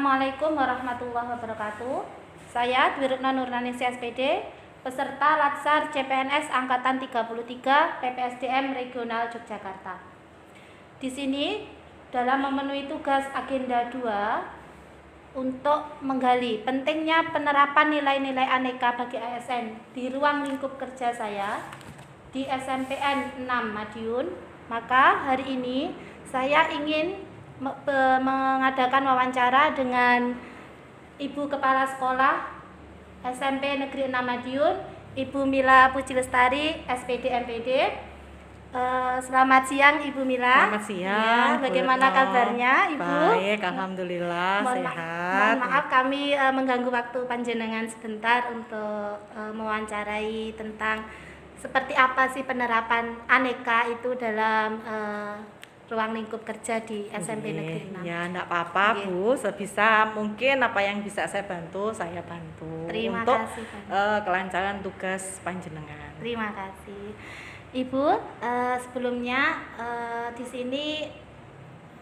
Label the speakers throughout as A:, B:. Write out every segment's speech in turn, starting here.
A: Assalamualaikum warahmatullahi wabarakatuh. Saya Dwi Retno Nurnaningsih SPD, peserta Latsar CPNS Angkatan 33 PPSDM Regional Yogyakarta. Di sini dalam memenuhi tugas agenda 2 untuk menggali pentingnya penerapan nilai-nilai aneka bagi ASN di ruang lingkup kerja saya di SMPN 6 Madiun. Maka hari ini saya ingin mengadakan wawancara dengan Ibu Kepala Sekolah SMP Negeri 6 Madiun, Ibu Mila Puji Lestari, SPD MPD. Selamat siang Ibu Mila.
B: Selamat siang.
A: Ya, bagaimana kabarnya Ibu?
B: Baik, alhamdulillah sehat.
A: Mohon maaf kami mengganggu waktu panjenengan sebentar untuk mewawancarai tentang seperti apa sih penerapan aneka itu dalam ruang lingkup kerja di SMP Negeri 6.
B: Ya, enggak apa-apa Bu, sebisa mungkin apa yang bisa saya bantu
A: Terima
B: untuk
A: kasih,
B: kelancaran tugas panjenengan.
A: Terima kasih Ibu. Sebelumnya di sini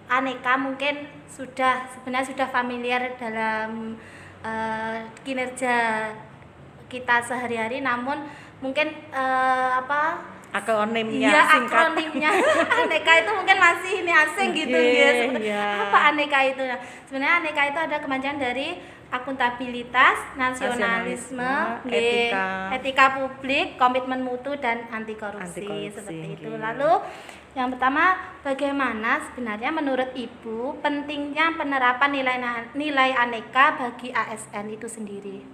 A: aneka mungkin sebenarnya sudah familiar dalam kinerja kita sehari-hari, namun mungkin
B: akronimnya
A: singkat. Akronimnya aneka itu mungkin masih ini asing gitu guys. Apa aneka itu? Sebenarnya aneka itu ada kepanjangan dari akuntabilitas, nasionalisme, etika publik, komitmen mutu, dan anti korupsi seperti itu. Lalu yang pertama, bagaimana sebenarnya menurut Ibu pentingnya penerapan nilai aneka bagi ASN itu sendiri?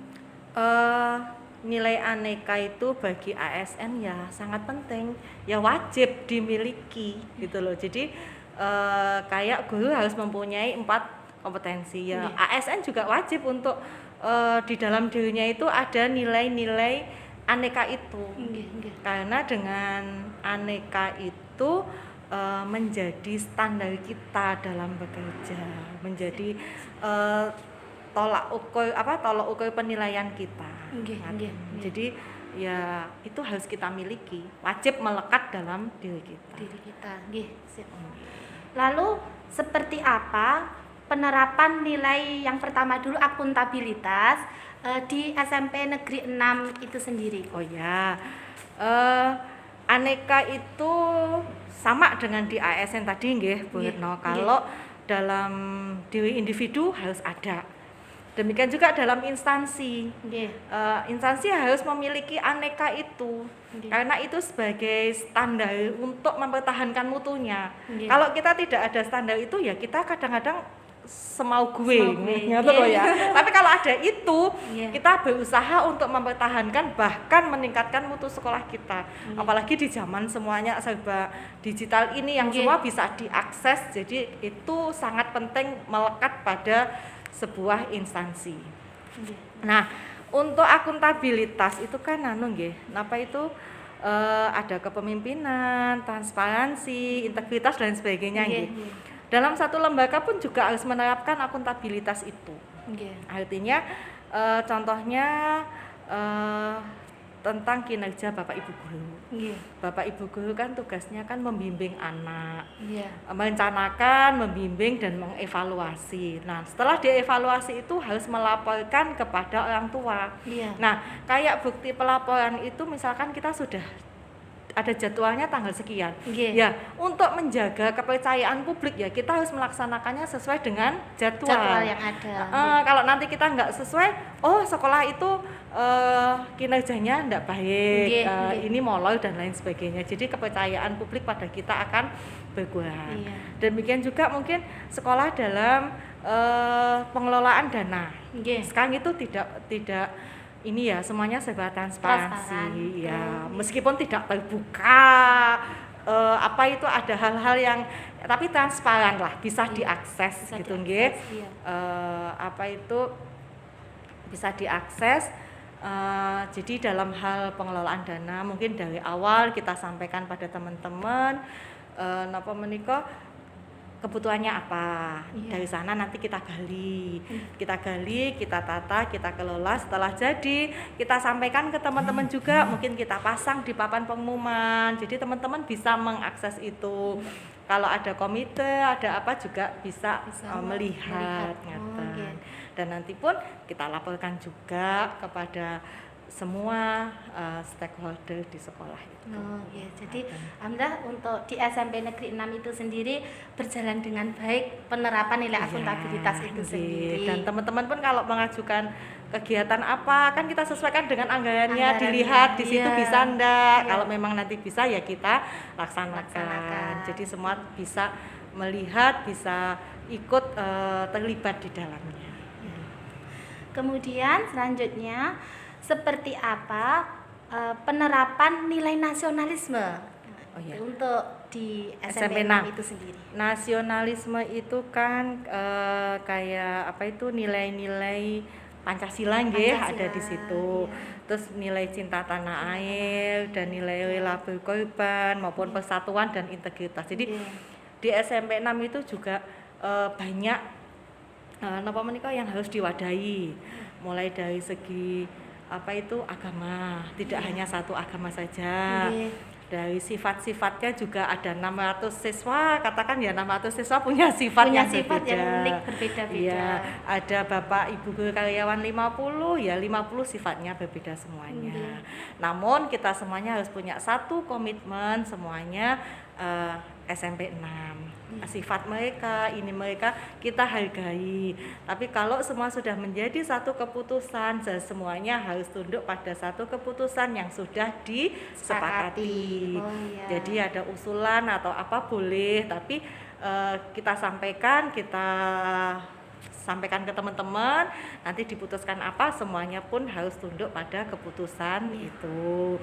B: Nilai aneka itu bagi ASN ya sangat penting, ya wajib dimiliki gitu loh. Jadi kayak guru harus mempunyai 4 kompetensi ya. ASN juga wajib untuk di dalam dirinya itu ada nilai-nilai aneka itu. Karena dengan aneka itu menjadi standar kita dalam bekerja, menjadi tolak ukur penilaian kita. Jadi ya itu harus kita miliki, wajib melekat dalam diri kita.
A: Lalu seperti apa penerapan nilai yang pertama dulu, akuntabilitas, di SMP Negeri 6 itu sendiri?
B: Oh ya, aneka itu sama dengan di ASN tadi nggih Bu Retno. Kalau dalam diri individu harus ada. Demikian juga dalam instansi. Instansi harus memiliki aneka itu. Karena itu sebagai standar untuk mempertahankan mutunya. Kalau kita tidak ada standar itu ya kita kadang-kadang semau gue. Tapi kalau ada itu, kita berusaha untuk mempertahankan bahkan meningkatkan mutu sekolah kita. Apalagi di zaman semuanya serba digital ini yang semua bisa diakses. Jadi itu sangat penting melekat pada sebuah instansi. Nah, untuk akuntabilitas itu kan ada kepemimpinan, transparansi, integritas dan sebagainya Dalam satu lembaga pun juga harus menerapkan akuntabilitas itu. Artinya contohnya tentang kinerja Bapak Ibu Guru. Bapak Ibu Guru kan tugasnya kan membimbing anak, merencanakan, membimbing dan mengevaluasi. Nah, setelah dievaluasi itu harus melaporkan kepada orang tua. Nah, kayak bukti pelaporan itu misalkan kita sudah ada jadwalnya tanggal sekian. Ya, untuk menjaga kepercayaan publik ya kita harus melaksanakannya sesuai dengan jadwal
A: yang ada.
B: Kalau nanti kita nggak sesuai, sekolah itu kinerjanya nggak baik, ini molor dan lain sebagainya. Jadi kepercayaan publik pada kita akan berkurang. Demikian juga mungkin sekolah dalam pengelolaan dana. Sekarang itu tidak ini ya semuanya serba transparansi ya, meskipun tidak terbuka itu ada hal-hal yang tapi transparan lah, bisa diakses gitu nggih. Bisa diakses. Jadi dalam hal pengelolaan dana mungkin dari awal kita sampaikan pada teman-teman kebutuhannya apa. Dari sana nanti kita gali, kita tata, kita kelola. Setelah jadi, kita sampaikan ke teman-teman juga, mungkin kita pasang di papan pengumuman. Jadi teman-teman bisa mengakses itu. Kalau ada komite, ada apa juga bisa melihat. dan nanti pun kita laporkan juga kepada semua stakeholder di sekolah itu.
A: Oh ya, jadi alhamdulillah untuk di SMP Negeri 6 itu sendiri berjalan dengan baik penerapan nilai akuntabilitas itu sendiri.
B: Dan teman-teman pun kalau mengajukan kegiatan apa kan kita sesuaikan dengan anggarannya, dilihat di situ bisa enggak. Kalau memang nanti bisa ya kita laksanakan. Jadi semua bisa melihat, bisa ikut terlibat di dalamnya.
A: Kemudian selanjutnya seperti apa penerapan nilai nasionalisme untuk di SMP 6 itu sendiri?
B: Nasionalisme itu kan kayak apa itu nilai-nilai Pancasila nggih ada di situ. Terus nilai cinta tanah air dan nilai rela berkorban maupun persatuan dan integritas. Jadi di SMP 6 itu juga banyak napa menika yang harus diwadahi. Mulai dari segi apa itu agama, tidak hanya satu agama saja. Dari sifat-sifatnya juga ada 600 siswa, katakan ya 600 siswa punya sifat yang
A: unik berbeda-beda.
B: Ya, ada Bapak Ibu guru karyawan 50, ya 50 sifatnya berbeda semuanya. Namun kita semuanya harus punya satu komitmen semuanya SMP 6. Sifat mereka, ini mereka kita hargai. Tapi kalau semua sudah menjadi satu keputusan, semuanya harus tunduk pada satu keputusan yang sudah disepakati. Jadi ada usulan atau apa boleh, tapi kita sampaikan ke teman-teman, nanti diputuskan apa semuanya pun harus tunduk pada keputusan itu.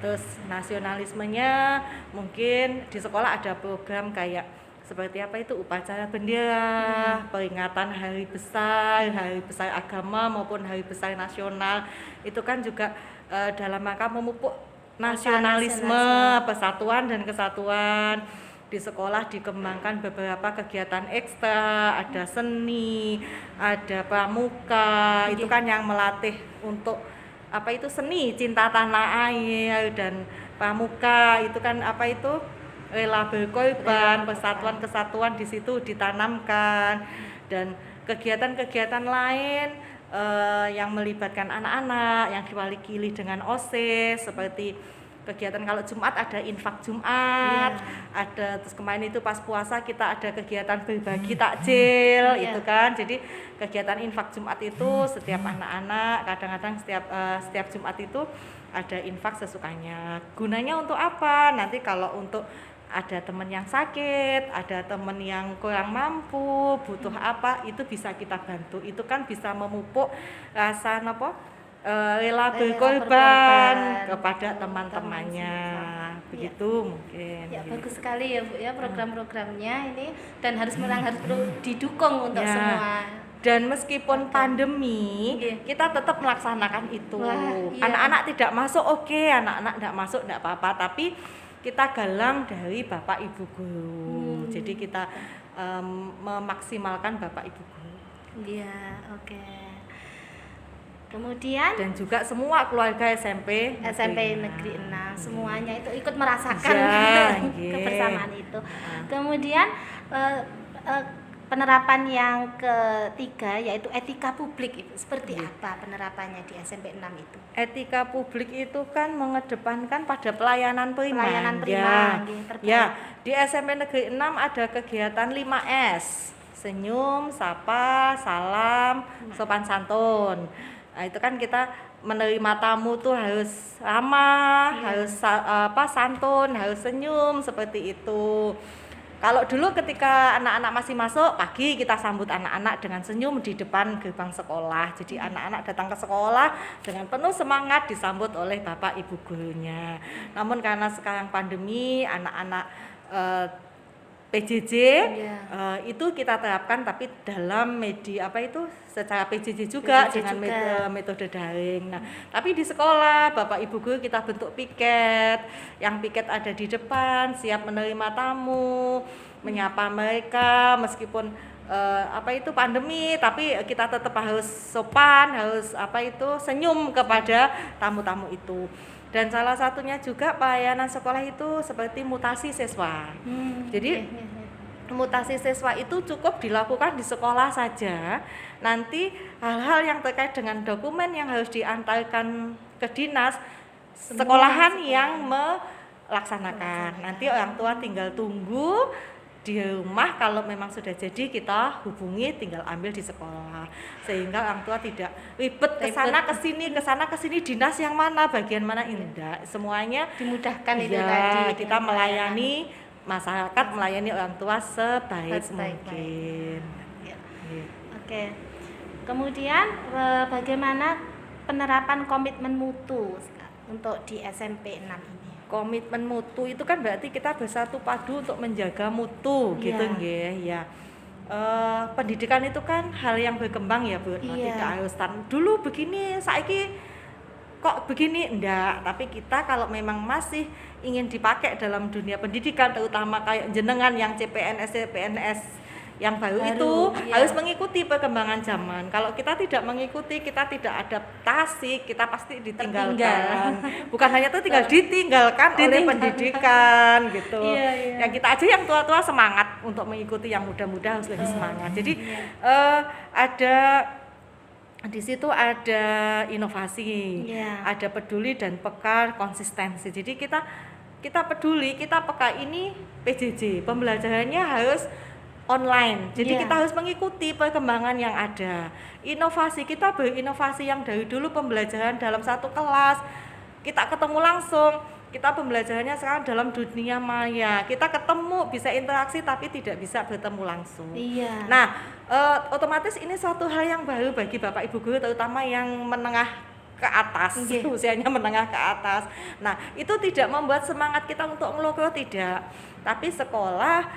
B: Terus nasionalismenya mungkin di sekolah ada program kayak seperti apa itu upacara bendera, peringatan hari besar agama maupun hari besar nasional. Itu kan juga dalam rangka memupuk nasionalisme, persatuan dan kesatuan. Di sekolah dikembangkan beberapa kegiatan ekstra, ada seni, ada pramuka, itu kan yang melatih untuk apa itu seni, cinta tanah air, dan pramuka itu kan apa itu rela berkorban, persatuan kesatuan di situ ditanamkan. Dan kegiatan-kegiatan lain yang melibatkan anak-anak yang diwakili dengan OSIS seperti kegiatan kalau Jumat ada infak Jumat, ada terus kemarin itu pas puasa kita ada kegiatan berbagi takjil itu kan. Jadi kegiatan infak Jumat itu setiap anak-anak kadang-kadang setiap Jumat itu ada infak sesukanya. Gunanya untuk apa? Nanti kalau untuk ada teman yang sakit, ada teman yang kurang mampu, butuh apa, itu bisa kita bantu. Itu kan bisa memupuk rasa rela berkorban kepada teman-temannya. Begitu mungkin.
A: Ya bagus sekali ya Bu ya program-programnya ini, dan harus didukung untuk semua.
B: Dan meskipun pandemi, kita tetap melaksanakan itu. Anak-anak tidak masuk, anak-anak tidak masuk tidak apa-apa, tapi kita galang dari Bapak Ibu guru. Jadi kita memaksimalkan Bapak Ibu guru.
A: Iya, oke. Kemudian
B: dan juga semua keluarga SMP
A: Negeri 6 semuanya itu ikut merasakan kebersamaan itu. Kemudian penerapan yang ketiga yaitu etika publik, itu seperti apa penerapannya di SMP 6 itu?
B: Etika publik itu kan mengedepankan pada pelayanan prima. Di SMP Negeri 6 ada kegiatan 5S, senyum, sapa, salam, sopan santun. Nah, itu kan kita menerima tamu tuh harus ramah, harus santun, harus senyum seperti itu. Kalau dulu ketika anak-anak masih masuk pagi, kita sambut anak-anak dengan senyum di depan gerbang sekolah. Jadi anak-anak datang ke sekolah dengan penuh semangat disambut oleh Bapak Ibu gurunya. Namun karena sekarang pandemi, anak-anak PJJ itu kita terapkan tapi dalam media secara PJJ juga dengan metode daring. Nah, tapi di sekolah Bapak Ibu guru kita bentuk piket, yang piket ada di depan siap menerima tamu, menyapa mereka meskipun pandemi, tapi kita tetap harus sopan, harus senyum kepada tamu-tamu itu. Dan salah satunya juga pelayanan sekolah itu seperti mutasi siswa. Jadi mutasi siswa itu cukup dilakukan di sekolah saja. Nanti hal-hal yang terkait dengan dokumen yang harus diantarkan ke dinas sekolahan yang melaksanakan. Nanti orang tua tinggal tunggu di rumah, kalau memang sudah jadi kita hubungi, tinggal ambil di sekolah, sehingga orang tua tidak ribet kesana kesini dinas yang mana, bagian mana, enggak, semuanya
A: dimudahkan itu
B: ya,
A: tadi.
B: kita melayani masyarakat, melayani orang tua sebaik mungkin.
A: Ya. Oke. Kemudian bagaimana penerapan komitmen mutu untuk di SMP 6 ini?
B: Komitmen mutu itu kan berarti kita bersatu padu untuk menjaga mutu, gitu nggih ya. Pendidikan itu kan hal yang berkembang ya Bu, tidak harus dulu begini, saiki kok begini, enggak. Tapi kita kalau memang masih ingin dipakai dalam dunia pendidikan, terutama kayak jenengan yang CPNS yang baru itu harus mengikuti perkembangan zaman. Kalau kita tidak mengikuti, kita tidak adaptasi, kita pasti ditinggalkan. Bukan hanya itu, tinggal ditinggalkan oleh pendidikan gitu. Yang kita aja yang tua-tua semangat untuk mengikuti, yang muda-muda harus lebih semangat. Jadi ada di situ ada inovasi, ada peduli dan peka, konsistensi. Jadi kita peduli, kita peka. Ini PJJ, pembelajarannya harus online. Jadi kita harus mengikuti perkembangan yang ada. Inovasi, kita berinovasi yang dari dulu pembelajaran dalam satu kelas, kita ketemu langsung. Kita pembelajarannya sekarang dalam dunia maya. Kita ketemu, bisa interaksi tapi tidak bisa bertemu langsung. Nah, otomatis ini suatu hal yang baru bagi Bapak Ibu guru, terutama yang menengah ke atas, usianya menengah ke atas. Nah, itu tidak membuat semangat kita untuk ngelokro, tidak. Tapi sekolah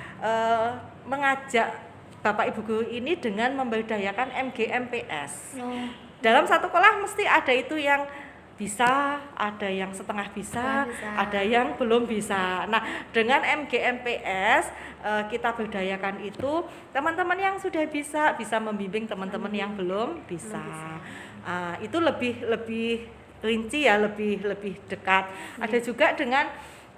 B: mengajak Bapak Ibu guru ini dengan memberdayakan MGMPS. Dalam satu kelas mesti ada itu yang bisa, ada yang setengah bisa, ada yang belum bisa. Nah, dengan MGMPS kita berdayakan itu, teman-teman yang sudah bisa membimbing teman-teman yang belum bisa. Itu lebih rinci ya, lebih dekat. Ada juga dengan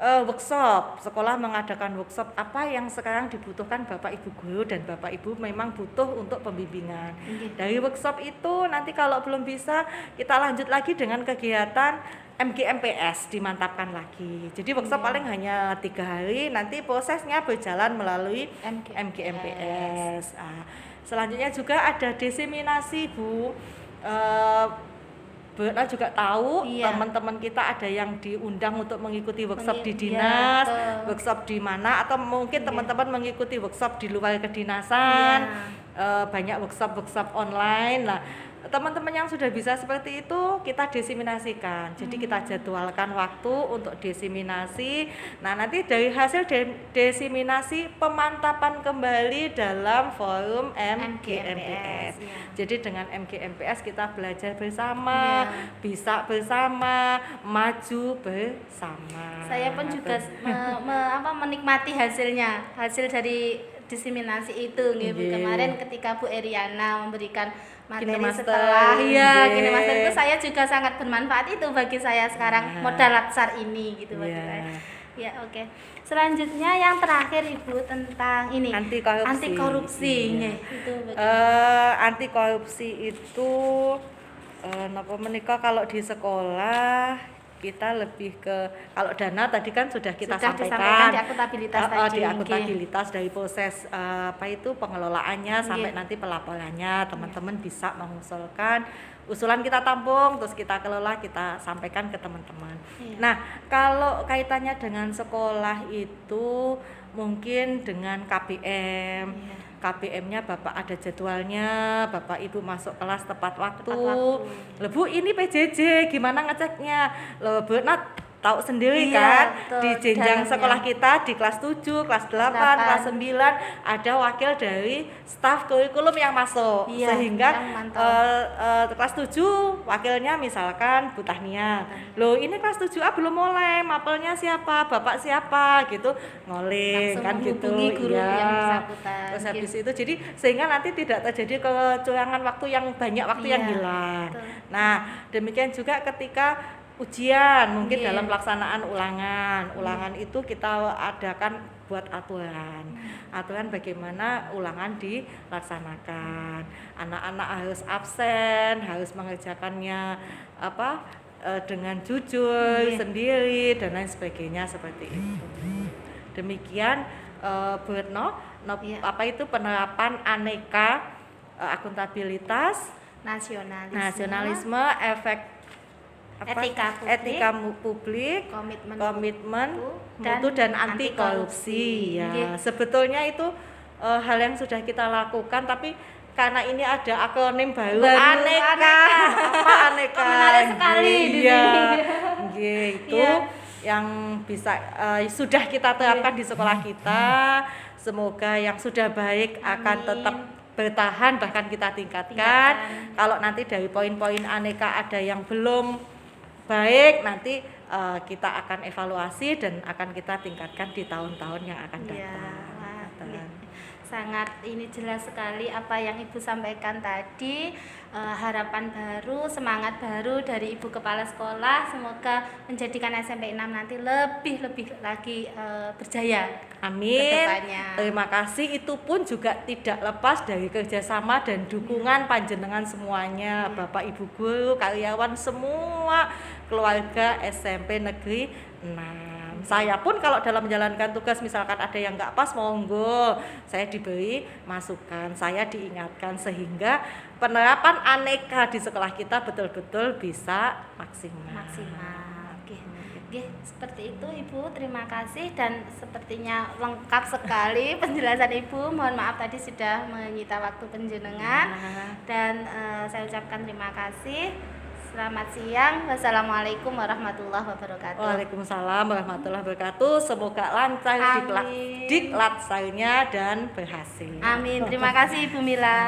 B: workshop, sekolah mengadakan workshop apa yang sekarang dibutuhkan Bapak Ibu guru dan Bapak Ibu memang butuh untuk pembimbingan. Dari workshop itu nanti kalau belum bisa, kita lanjut lagi dengan kegiatan MGMPS, dimantapkan lagi. Jadi workshop paling hanya 3 hari, nanti prosesnya berjalan melalui MGMPS. Selanjutnya juga ada diseminasi Bu. Bella juga tahu teman-teman kita ada yang diundang untuk mengikuti workshop di dinas, workshop di mana, atau mungkin teman-teman mengikuti workshop di luar kedinasan, banyak workshop online. Nah, teman-teman yang sudah bisa seperti itu kita diseminasikan. Jadi kita jadwalkan waktu untuk diseminasi. Nah, nanti dari hasil diseminasi pemantapan kembali dalam forum MGMPS. Jadi dengan MGMPS kita belajar bersama, bisa bersama, maju bersama.
A: Saya pun juga menikmati hasil dari diseminasi itu kemarin ketika Bu Eriana memberikan materi setelah Kinemaster itu, saya juga sangat bermanfaat itu bagi saya sekarang modal latsar ini gitu bagi saya. Ya, oke. Selanjutnya yang terakhir Ibu tentang ini anti korupsi. Itu
B: anti korupsi itu napa menika kalau di sekolah kita lebih ke, kalau dana tadi kan sudah kita sampaikan
A: di akuntabilitas tadi.
B: Di akuntabilitas dari proses pengelolaannya sampai nanti pelaporannya, teman-teman bisa mengusulkan usulan, kita tampung, terus kita kelola, kita sampaikan ke teman-teman. Nah, kalau kaitannya dengan sekolah itu mungkin dengan KBM. KBM-nya Bapak ada jadwalnya, Bapak Ibu masuk kelas tepat waktu. Loh Bu, ini PJJ, gimana ngeceknya? Loh Bu, tahu sendiri kan, di jenjang sekolah kita di kelas 7, kelas 8, kelas 9 ada wakil dari staf kurikulum yang masuk, sehingga kelas 7 wakilnya misalkan Bu Tahnia. Loh, ini kelas 7A belum mulai, mapelnya siapa, Bapak siapa gitu, ngoling kan gitu.
A: Guru yang bersangkutan.
B: Terus habis itu jadi sehingga nanti tidak terjadi kecurangan waktu yang banyak, waktu yang hilang. Nah, demikian juga ketika ujian, mungkin
A: Iya.
B: dalam pelaksanaan ulangan. Ulangan itu kita adakan buat aturan. Aturan bagaimana ulangan dilaksanakan. Anak-anak harus absen, harus mengerjakannya dengan jujur
A: Iya.
B: sendiri dan lain sebagainya seperti itu. Demikian Bu Retno,
A: Iya.
B: apa itu penerapan aneka akuntabilitas, nasionalisme, etika publik, komitmen mutu dan anti korupsi. Ya,
A: Nggih.
B: sebetulnya itu hal yang sudah kita lakukan, tapi karena ini ada akronim baru,
A: Baru,
B: aneka. Apa aneka?
A: Menarik sekali di
B: Iya.
A: sini.
B: Nggih, itu
A: Iya.
B: yang bisa sudah kita terapkan di sekolah kita. Semoga yang sudah baik akan
A: Amin.
B: tetap bertahan, bahkan kita tingkatkan. Kalau nanti dari poin-poin aneka ada yang belum baik, nanti kita akan evaluasi dan akan kita tingkatkan di tahun-tahun yang akan
A: Iya,
B: datang.
A: wah,
B: Gitu.
A: sangat ini jelas sekali apa yang Ibu sampaikan tadi. Harapan baru, semangat baru dari Ibu Kepala Sekolah, semoga menjadikan SMP 6 nanti lebih lagi berjaya.
B: Amin.
A: Kedepannya.
B: Terima kasih. Itu pun juga tidak lepas dari kerjasama dan dukungan panjenengan semuanya, Bapak Ibu guru, karyawan semua, keluarga SMP Negeri 6. Saya pun kalau dalam menjalankan tugas misalkan ada yang nggak pas, monggo saya diberi masukan, saya diingatkan sehingga penerapan aneka di sekolah kita betul-betul bisa maksimal.
A: Oke, seperti itu Ibu, terima kasih dan sepertinya lengkap sekali penjelasan Ibu. Mohon maaf tadi sudah menyita waktu penjenengan dan saya ucapkan terima kasih. Selamat siang. Wassalamualaikum warahmatullahi wabarakatuh.
B: Waalaikumsalam warahmatullahi wabarakatuh. Semoga lancar
A: Amin.
B: diklat sayurnya dan berhasil.
A: Amin. Terima kasih Ibu Mila.